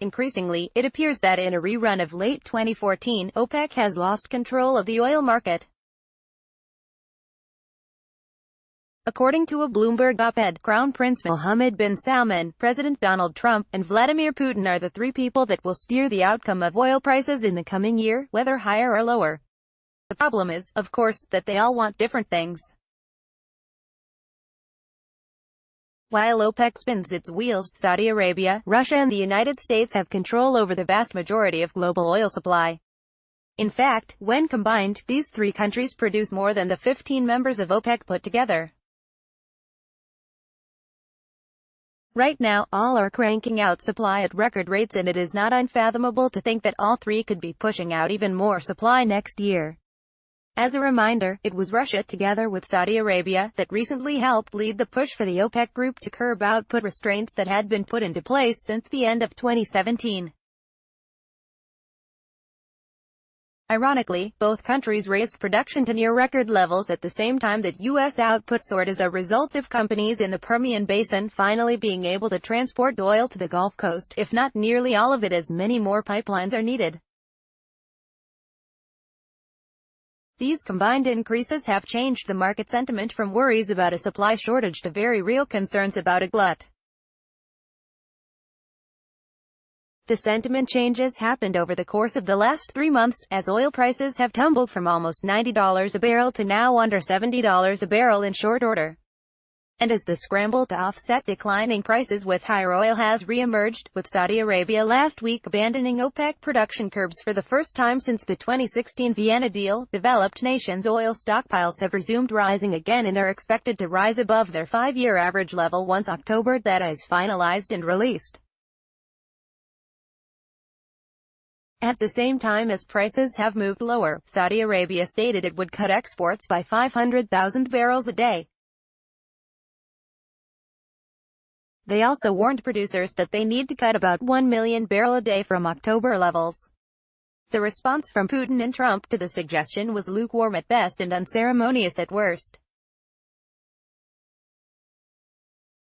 Increasingly, it appears that in a rerun of late 2014, OPEC has lost control of the oil market. According to a Bloomberg op-ed, Crown Prince Mohammed Bin Salman, President Donald Trump, and Vladimir Putin are the three people that will steer the outcome of oil prices in the coming year, whether higher or lower. The problem is, of course, that they all want different things. While OPEC spins its wheels, Saudi Arabia, Russia and the United States have control over the vast majority of global oil supply. In fact, when combined, these three countries produce more than the 15 members of OPEC put together. Right now, all are cranking out supply at record rates, and it is not unfathomable to think that all three could be pushing out even more supply next year. As a reminder, it was Russia, together with Saudi Arabia, that recently helped lead the push for the OPEC group to curb output restraints that had been put into place since the end of 2017. Ironically, both countries raised production to near-record levels at the same time that U.S. output soared as a result of companies in the Permian Basin finally being able to transport oil to the Gulf Coast, if not nearly all of it, as many more pipelines are needed. These combined increases have changed the market sentiment from worries about a supply shortage to very real concerns about a glut. The sentiment changes happened over the course of the last 3 months, as oil prices have tumbled from almost $90 a barrel to now under $70 a barrel in short order. And as the scramble to offset declining prices with higher oil has re-emerged, with Saudi Arabia last week abandoning OPEC production curbs for the first time since the 2016 Vienna deal, developed nations' oil stockpiles have resumed rising again and are expected to rise above their 5-year average level once October data is finalized and released. At the same time as prices have moved lower, Saudi Arabia stated it would cut exports by 500,000 barrels a day. They also warned producers that they need to cut about 1 million barrels a day from October levels. The response from Putin and Trump to the suggestion was lukewarm at best and unceremonious at worst.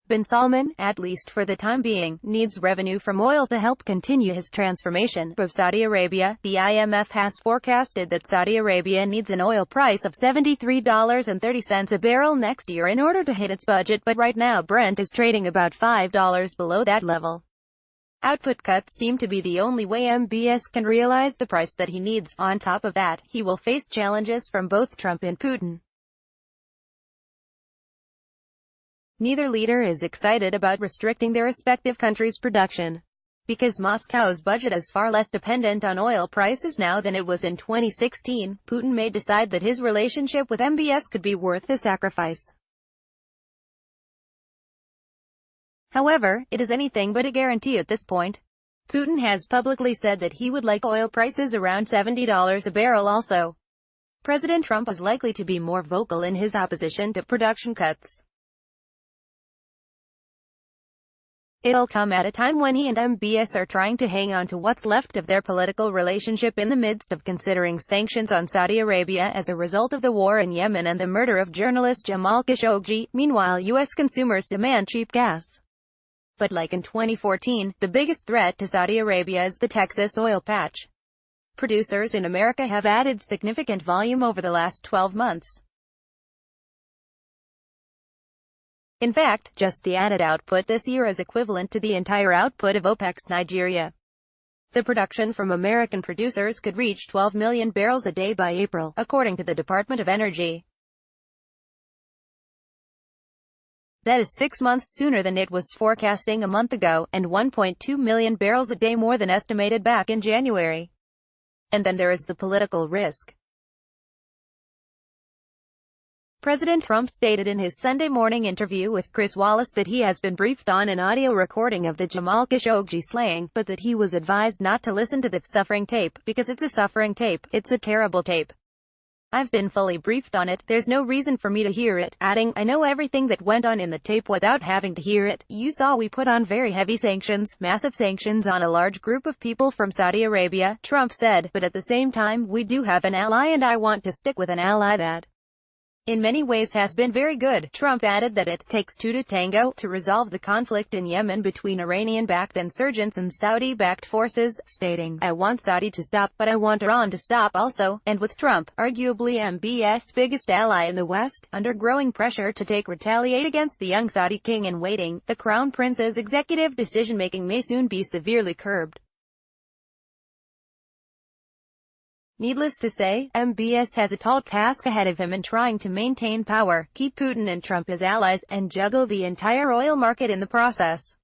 Bin Salman, at least for the time being, needs revenue from oil to help continue his transformation of Saudi Arabia. The IMF has forecasted that Saudi Arabia needs an oil price of $73.30 a barrel next year in order to hit its budget, but right now Brent is trading about $5 below that level. Output cuts seem to be the only way MBS can realize the price that he needs. On top of that, he will face challenges from both Trump and Putin. Neither leader is excited about restricting their respective countries' production. Because Moscow's budget is far less dependent on oil prices now than it was in 2016, Putin may decide that his relationship with MBS could be worth the sacrifice. However, it is anything but a guarantee at this point. Putin has publicly said that he would like oil prices around $70 a barrel also. President Trump is likely to be more vocal in his opposition to production cuts. It'll come at a time when he and MBS are trying to hang on to what's left of their political relationship in the midst of considering sanctions on Saudi Arabia as a result of the war in Yemen and the murder of journalist Jamal Khashoggi. Meanwhile, U.S. consumers demand cheap gas. But like in 2014, the biggest threat to Saudi Arabia is the Texas oil patch. Producers in America have added significant volume over the last 12 months. In fact, just the added output this year is equivalent to the entire output of OPEC's Nigeria. The production from American producers could reach 12 million barrels a day by April, according to the Department of Energy. That is 6 months sooner than it was forecasting a month ago, and 1.2 million barrels a day more than estimated back in January. And then there is the political risk. President Trump stated in his Sunday morning interview with Chris Wallace that he has been briefed on an audio recording of the Jamal Khashoggi slaying, but that he was advised not to listen to the suffering tape, because it's a suffering tape, it's a terrible tape. I've been fully briefed on it, there's no reason for me to hear it, adding, I know everything that went on in the tape without having to hear it. You saw we put on very heavy sanctions, massive sanctions on a large group of people from Saudi Arabia, Trump said, but at the same time, we do have an ally and I want to stick with an ally that in many ways has been very good. Trump added that it takes two to tango to resolve the conflict in Yemen between Iranian-backed insurgents and Saudi-backed forces, stating, "I want Saudi to stop, but I want Iran to stop also," and with Trump, arguably MBS' biggest ally in the West, under growing pressure to retaliate against the young Saudi king-in-waiting, the Crown Prince's executive decision-making may soon be severely curbed. Needless to say, MBS has a tall task ahead of him in trying to maintain power, keep Putin and Trump as allies, and juggle the entire oil market in the process.